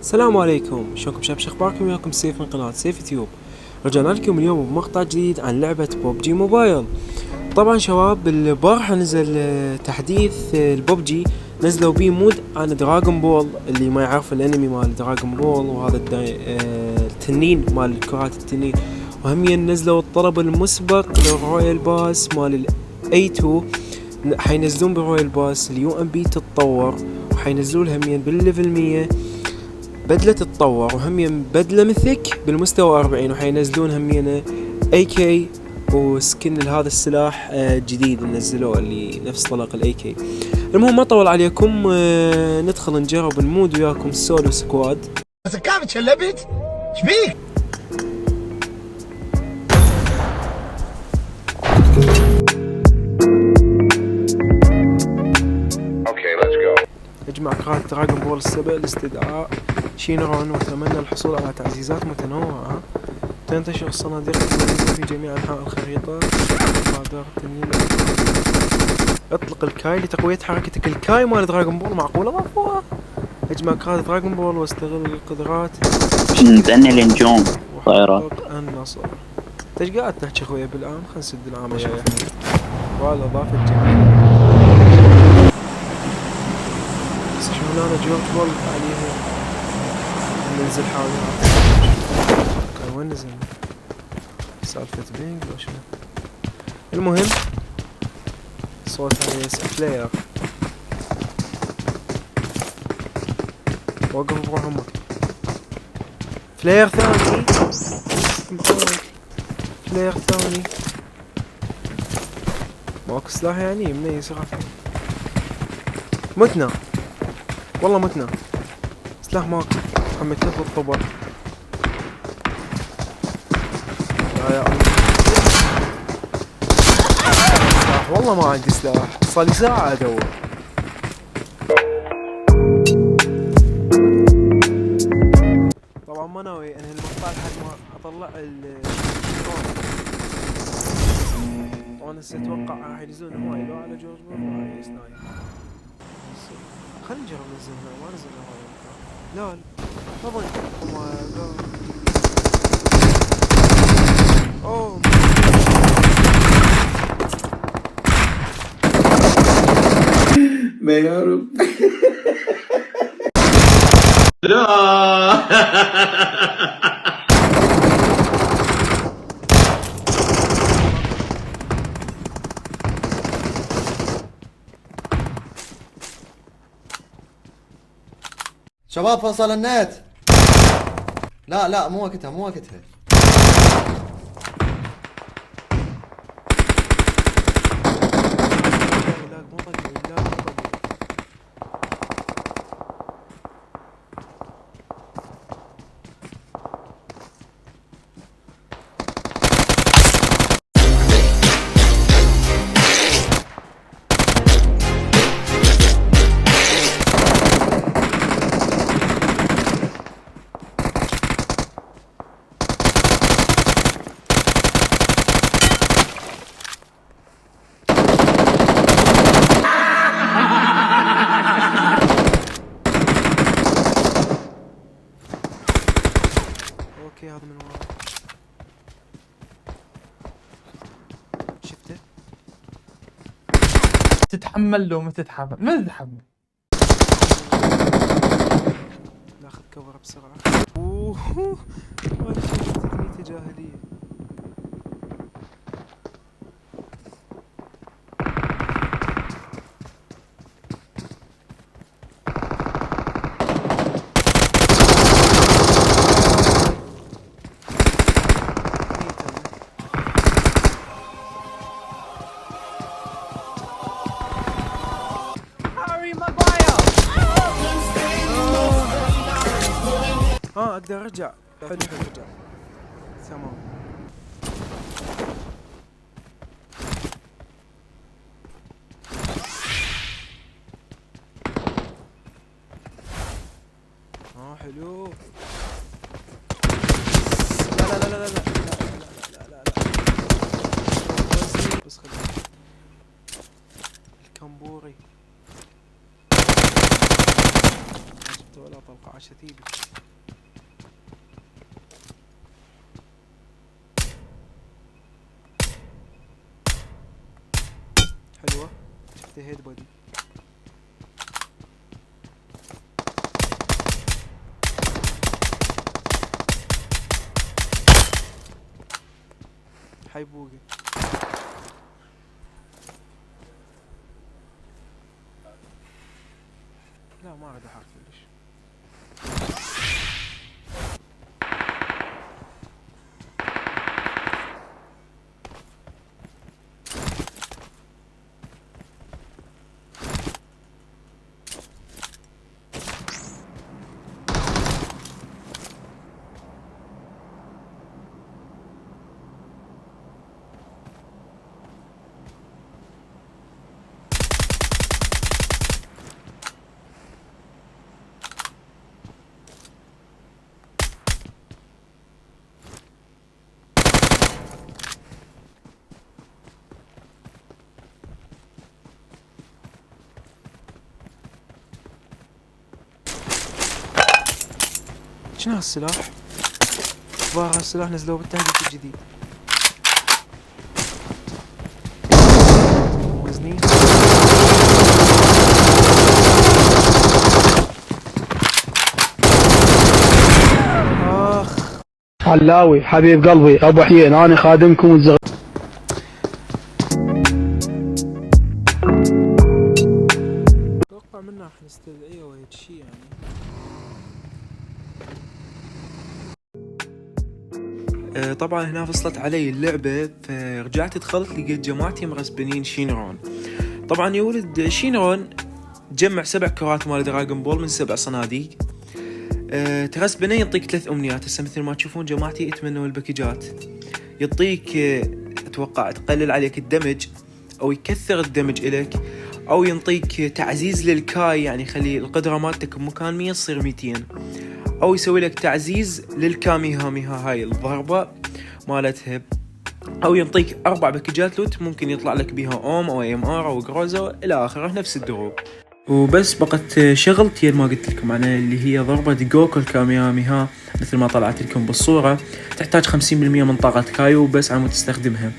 السلام عليكم، شلونكم شباب؟ اخباركم؟ وياكم سيف من قناة سيف تيوب. رجعنا لكم اليوم بمقطع جديد عن لعبة ببجي موبايل. طبعا شباب، البارحة نزل تحديث الببجي، نزلوا بيه مود عن دراغون بول. اللي ما يعرف الانمي مال دراغون بول، وهذا التنين مال كرات التنين. وهمين نزلوا الطلب المسبق للرويال باس مال الاي 2، حينزلون بالرويال باس اليو ام بي تتطور، وحينزلون همين بالليفل 100 بدلة تتطور، وهمين بدلة مثك بالمستوى 40، وحينزلون همين اي كي وسكن لهذا السلاح جديد نزلوه اللي نفس طلق الاي كي. المهم ما طول عليكم، ندخل نجرب المود وياكم سولو سكواد. بس كيف تشلبت؟ شبيك؟ اجمع كرات دراغون بول السبع لاستدعاء شينرون، واتمنى الحصول على تعزيزات متنوعة. تنتشر الصناديق في جميع انحاء الخريطة. اطلق الكاي لتقوية حركتك. الكاي مال دراغون بول معقولة ضافوها؟ اجمع كرات دراغون بول واستغل القدرات نزلني النجوم طائرات النصر. ايش قاعد تحكي اخويا بالعام؟ خلنا نسد العام اشوف. والله اضافة جميلة. بس شو انا جورج بول عليها ننزل حاضرات. اوكي وين نزلنا؟ سالفة بينج لو شنو؟ المهم صوت عليه فلاير. وقف بروح امك. فلاير ثاني. فلاير ثاني. ماكو سلاح يعني مني صراحة. متنا والله متنا. سلاح ماكو. حميت له الطبر. يا الله. سلاح والله ما عندي سلاح. صار لي ساعة ادور. طبعا ما ناوي انهي المقطع لحد ما اطلع وانا اتوقع راح ينزلون هواي لو على جورج بول وهاي سنايب. خلينا نجرب ننزلها. ما نزلنا هواي. لا تفضل. اوه ما يا رب. لا شباب فصل النت. لا مو وقتها مو وقتها. اوكي هذا من ورا. شفته؟ تتحمل لو ما تتحمل ما تتحمل. ناخذ كفر بسرعة. اوه هذا شيء تقنية جاهلية. اقدر ارجع. حلو ارجع. تمام. حلو. لا لا لا لا لا لا لا لا. له هيد بودي. حيبوقي. لا ما عاد حرف كلش. شنو هالسلاح؟ ظاهر هالسلاح نزلوه بالتحديث الجديد. وزني اخ. علاوي حبيب قلبي ابو حيين انا خادمكم والزغ. اتوقع منه راح نستدعيه وهيك شي يعني. طبعا هنا فصلت علي اللعبة، فرجعت دخلت لقيت جماعتي مرسبنين شينرون. طبعا يا ولد شينرون تجمع 7 كرات مال دراغون بول من 7 صناديق. ترسبنه يعطيك 3 امنيات. هسه مثل ما تشوفون جماعتي يتمنوا الباكجات. يعطيك اتوقع تقلل عليك الدمج او يكثر الدمج الك، او ينطيك تعزيز للكاي يعني يخلي القدرة مالتك بمكان 100 تصير 200، او يسوي لك تعزيز للكاميها هاي الضربة مالتها، او ينطيك 4 باكجات لوت ممكن يطلع لك بيها اوم او ام ار او جروزو الى اخره نفس الدروب. وبس بقت شغلتي ما قلت لكم عنها اللي هي ضربة جوكو الكاميها مثل ما طلعت لكم بالصورة. تحتاج 50% من طاقة كايو بس على مود تستخدمها.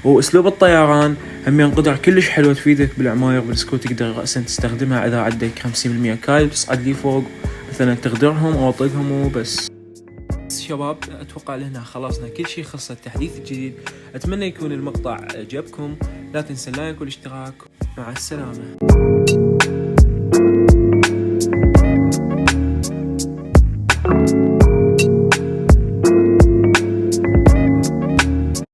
واسلوب الطيران هم قدرة كلش حلوة تفيدك بالعماير بالسكوت، تقدر رأسا تستخدمها اذا عندك 50% كايو تصعد لي فوق مثلا تغدرهم او طقهم وبس. شباب اتوقع لهنا خلصنا كل شيء خاص التحديث الجديد. اتمنى يكون المقطع عجبكم، لا تنسى اللايك والاشتراك. مع السلامة.